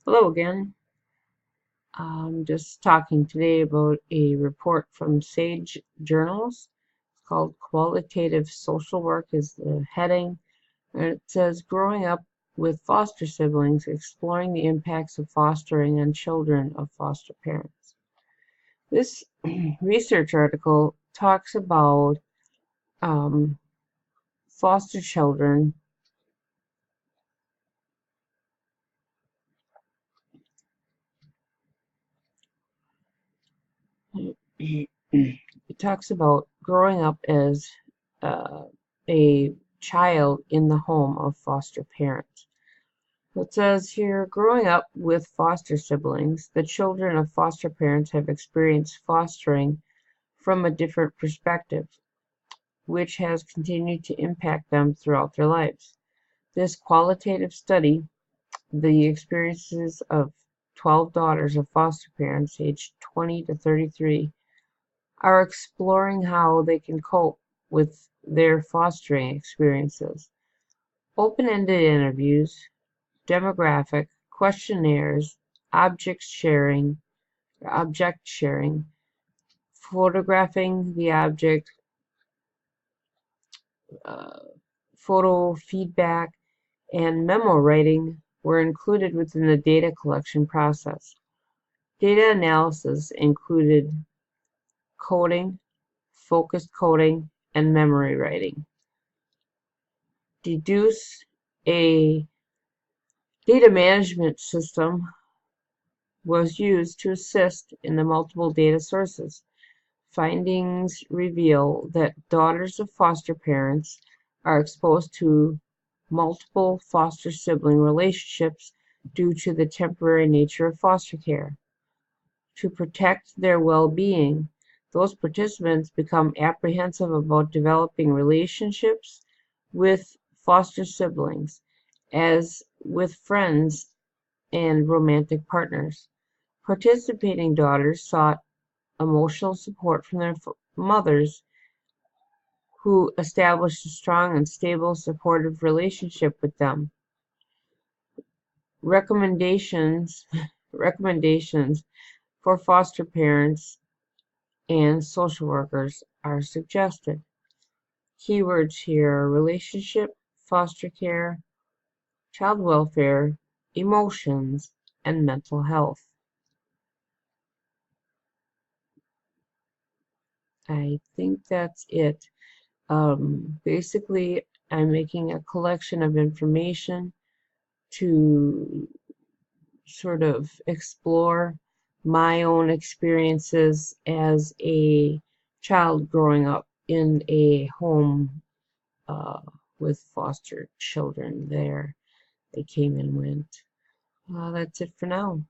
Hello again. I'm just talking today about a report from Sage Journals. It's called Qualitative Social Work is the heading, and it says Growing Up with Foster Siblings, Exploring the Impacts of Fostering on Children of Foster Parents. This research article talks about um, foster children. It talks about growing up as uh, a child in the home of foster parents. It says here, growing up with foster siblings, the children of foster parents have experienced fostering from a different perspective, which has continued to impact them throughout their lives. This qualitative study, the experiences of 12 daughters of foster parents aged 20 to 33, are exploring how they can cope with their fostering experiences. Open-ended interviews, demographic questionnaires, object sharing, photographing the object, uh, photo feedback, and memo writing were included within the data collection process. Data analysis included coding, focused coding, and memory writing. Deduce a data management system was used to assist in the multiple data sources. Findings reveal that daughters of foster parents are exposed to multiple foster sibling relationships due to the temporary nature of foster care. To protect their well-being, those participants become apprehensive about developing relationships with foster siblings, as with friends and romantic partners. Participating daughters sought emotional support from their mothers, who established a strong and stable supportive relationship with them. Recommendations recommendations for foster parents and social workers are suggested. Keywords here are relationship, foster care, child welfare, emotions, and mental health. I think that's it. Basically, I'm making a collection of information to sort of explore my own experiences as a child growing up in a home uh, with foster children there. They came and went. That's it for now.